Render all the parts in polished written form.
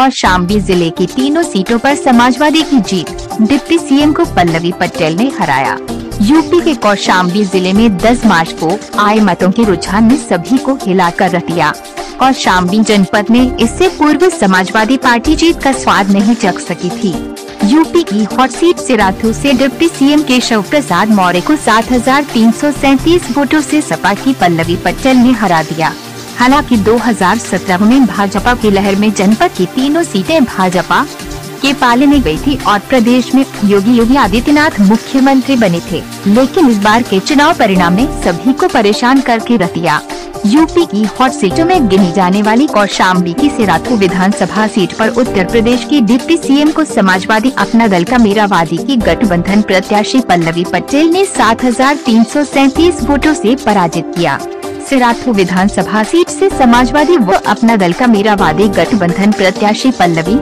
कौशाम्बी जिले की तीनों सीटों पर समाजवादी की जीत, डिप्टी सीएम को पल्लवी पटेल ने हराया। यूपी के कौशाम्बी जिले में 10 मार्च को आए मतों के रुझान ने सभी को हिलाकर रख दिया। कौशाम्बी जनपद में इससे पूर्व समाजवादी पार्टी जीत का स्वाद नहीं चख सकी थी। यूपी की हॉट सीट सिराथू से डिप्टी सीएम केशव प्रसाद मौर्य को 7,337 वोटों से सपा की पल्लवी पटेल ने हरा दिया। हालांकि 2017 में भाजपा की लहर में जनपद की तीनों सीटें भाजपा के पाले में गई थी और प्रदेश में योगी आदित्यनाथ मुख्यमंत्री बने थे, लेकिन इस बार के चुनाव परिणाम ने सभी को परेशान करके रख दिया। यूपी की हॉट सीटों में गिनी जाने वाली कौशाम्बी की सिराथू विधानसभा सीट पर उत्तर प्रदेश की डिप्टी सीएम को समाजवादी अपना दल का मेरावादी की गठबंधन प्रत्याशी पल्लवी पटेल ने 7,337 वोटों से पराजित किया। सिराथू विधानसभा सीट से समाजवादी व अपना दल का मेरावादी गठबंधन प्रत्याशी पल्लवी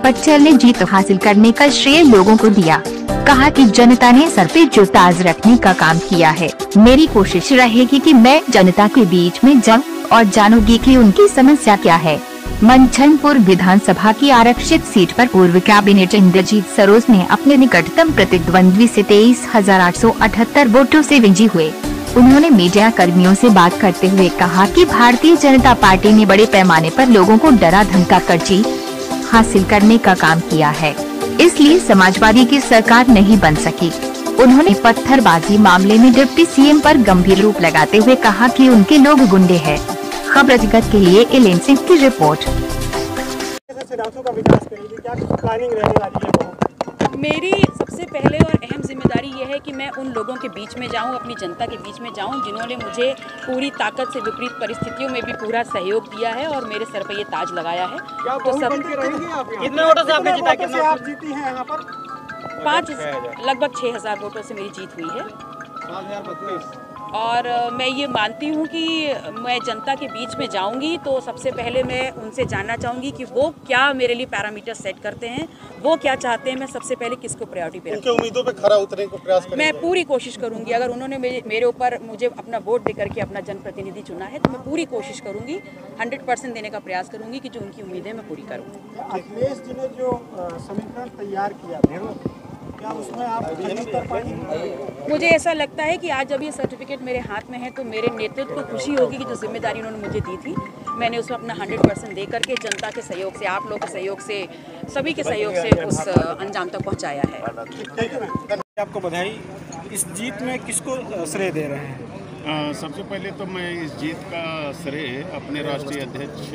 पटेल ने जीत हासिल करने का श्रेय लोगों को दिया। कहा कि जनता ने सर पे जो ताज रखने का काम किया है, मेरी कोशिश रहेगी कि मैं जनता के बीच में जाऊं और जानूंगी कि उनकी समस्या क्या है। मंछनपुर विधानसभा की आरक्षित सीट पर पूर्व कैबिनेट इंद्रजीत सरोज ने अपने निकटतम प्रतिद्वंद्वी से 23,878 वोटों से विजयी हुए। उन्होंने मीडिया कर्मियों से बात करते हुए कहा कि भारतीय जनता पार्टी ने बड़े पैमाने पर लोगों को डरा धमका कर जीत हासिल करने का काम किया है, इसलिए समाजवादी की सरकार नहीं बन सकी। उन्होंने पत्थरबाजी मामले में डिप्टी सीएम पर गंभीर रूप लगाते हुए कहा कि उनके लोग गुंडे हैं। खबर जगत के लिए एलेन सिंह की रिपोर्ट। मेरी सबसे पहले और अहम जिम्मेदारी यह है कि मैं उन लोगों के बीच में जाऊं, अपनी जनता के बीच में जाऊं, जिन्होंने मुझे पूरी ताकत से विपरीत परिस्थितियों में भी पूरा सहयोग दिया है और मेरे सर पर ये ताज लगाया है। तो सब कितने वोटों से आपने जीता? कितने आप जीती हैं यहाँ पर? 5 लगभग 6,000 वोटों से मेरी जीत हुई है। 7,032। और मैं ये मानती हूँ कि मैं जनता के बीच में जाऊंगी तो सबसे पहले मैं उनसे जानना चाहूँगी कि वो क्या मेरे लिए पैरामीटर सेट करते हैं, वो क्या चाहते हैं, मैं सबसे पहले किसको प्रायोरिटी पे उनके उम्मीदों पे खरा उतरने को प्रयास करेंगे। मैं पूरी कोशिश करूँगी। अगर उन्होंने मेरे ऊपर मुझे अपना वोट दे करके अपना जनप्रतिनिधि चुना है तो मैं पूरी कोशिश करूँगी, 100% देने का प्रयास करूँगी कि जो उनकी उम्मीदें मैं पूरी करूँ। अखिलेश जी ने जो समीकरण तैयार किया क्या उसमें आप कर पाएंगे? मुझे ऐसा लगता है कि आज जब ये सर्टिफिकेट मेरे हाथ में है तो मेरे नेतृत्व को खुशी होगी कि जो जिम्मेदारी उन्होंने मुझे दी थी मैंने उसमें अपना 100% दे करके जनता के सहयोग से, आप लोगों के सहयोग से, सभी के सहयोग से उस अंजाम तक पहुंचाया है। आपको बधाई। इस जीत में किसको श्रेय दे रहे हैं? सबसे पहले तो मैं इस जीत का श्रेय अपने राष्ट्रीय अध्यक्ष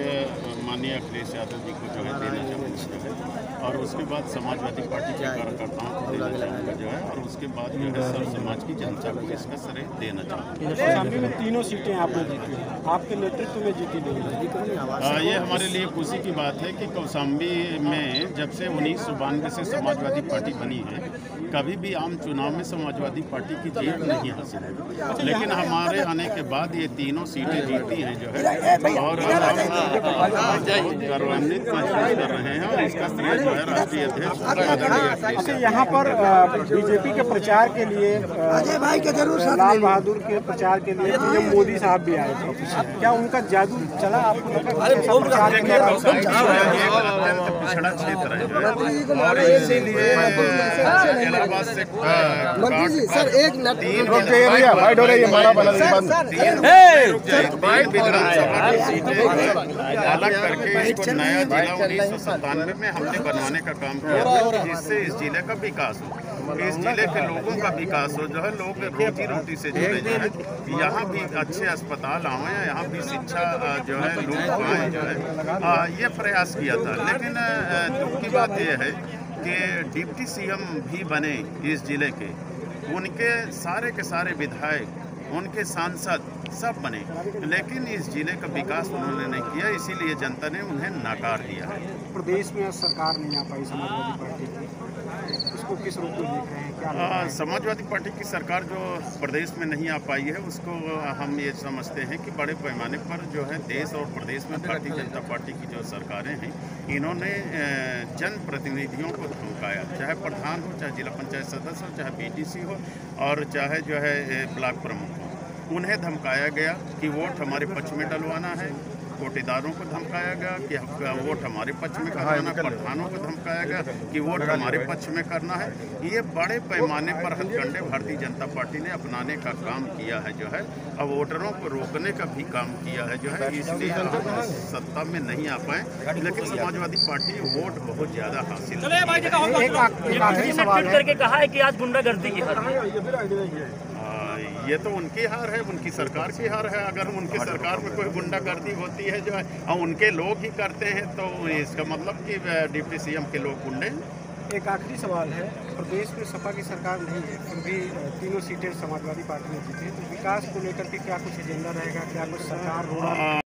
माननीय अखिलेश यादव जी को जो है देना चाहूँगा और उसके बाद समाजवादी पार्टी के कार्यकर्ताओं को देना चाहूँगा जो है, और उसके बाद जो है सब समाज की जनता को इसका श्रेय देना चाहूँगा। कौशाम्बी में तीनों सीटें आपने जीती, आपके नेतृत्व में जीती नहीं। ये हमारे लिए खुशी की बात है कि कौशाम्बी में जब से 1992 से समाजवादी पार्टी बनी है, कभी भी आम चुनाव में समाजवादी पार्टी की जीत नहीं हासिल है, लेकिन हमारे आने के बाद ये तीनों सीटें जीती हैं जो है, और हम गौरवान्वित महसूस कर रहे हैं और इसका श्रेय जो है राष्ट्रीय अध्यक्ष। यहाँ पर बीजेपी के प्रचार के लिए लाल बहादुर के प्रचार के लिए पीएम मोदी साहब भी आए थे, क्या उनका जादू चला आपको? पिछड़ा क्षेत्र है और इसीलिए इलाहाबाद से सर एक मिनट अलग करके इसको नया जिला 1997 में हमने बनवाने का काम किया था, जिससे इस जिले का विकास हो, इस जिले के लोगों का विकास हो, जो है लोग रोजी रोटी से जुड़े जाए, यहाँ भी अच्छे अस्पताल आए, यहाँ भी शिक्षा जो है लोग पाएँ जो है, ये प्रयास किया था। लेकिन दुख की बात यह है कि डिप्टी सीएम भी बने इस जिले के, उनके सारे के सारे विधायक, उनके सांसद सब बने, लेकिन इस जिले का विकास उन्होंने नहीं किया, इसीलिए जनता ने उन्हें नकार दिया है। प्रदेश में सरकार नहीं आ पाई समाजवादी पार्टी की, उसको किस रूप में देख रहे हैं? क्या समाजवादी पार्टी की सरकार जो प्रदेश में नहीं आ पाई है उसको हम ये समझते हैं कि बड़े पैमाने पर जो है देश और प्रदेश में भारतीय जनता पार्टी की जो सरकारें हैं, इन्होंने जनप्रतिनिधियों को धमकाया, चाहे प्रधान हो, चाहे जिला पंचायत सदस्य हो, चाहे बीडीसी हो और चाहे जो है ब्लॉक प्रमुख हो, उन्हें धमकाया गया कि वोट हमारे पक्ष में डलवाना है कोटेदारों को धमकाया गया कि वोट हमारे पक्ष में करना, प्रधानों को धमकाया गया कि वोट हमारे पक्ष में करना है। ये बड़े पैमाने पर हथकंडे भारतीय जनता पार्टी ने अपनाने का काम किया है जो है, अब वोटरों को रोकने का भी काम किया है जो है, इसलिए सत्ता में नहीं आ पाए। लेकिन समाजवादी पार्टी वोट बहुत ज्यादा हासिल करके कहा है कि आज गुंडागर्दी की हार है। ये तो उनकी हार है, उनकी सरकार की हार है। अगर उनकी सरकार में कोई गुंडागर्दी होती है जो है और उनके लोग ही करते हैं तो इसका मतलब कि डिप्टी सीएम के लोग गुंडे। एक आखिरी सवाल है, प्रदेश में सपा की सरकार नहीं है, फिर भी तीनों सीटें समाजवादी पार्टी ने जीती, तो विकास को लेकर के क्या कुछ एजेंडा रहेगा, क्या कुछ सरकार होगा?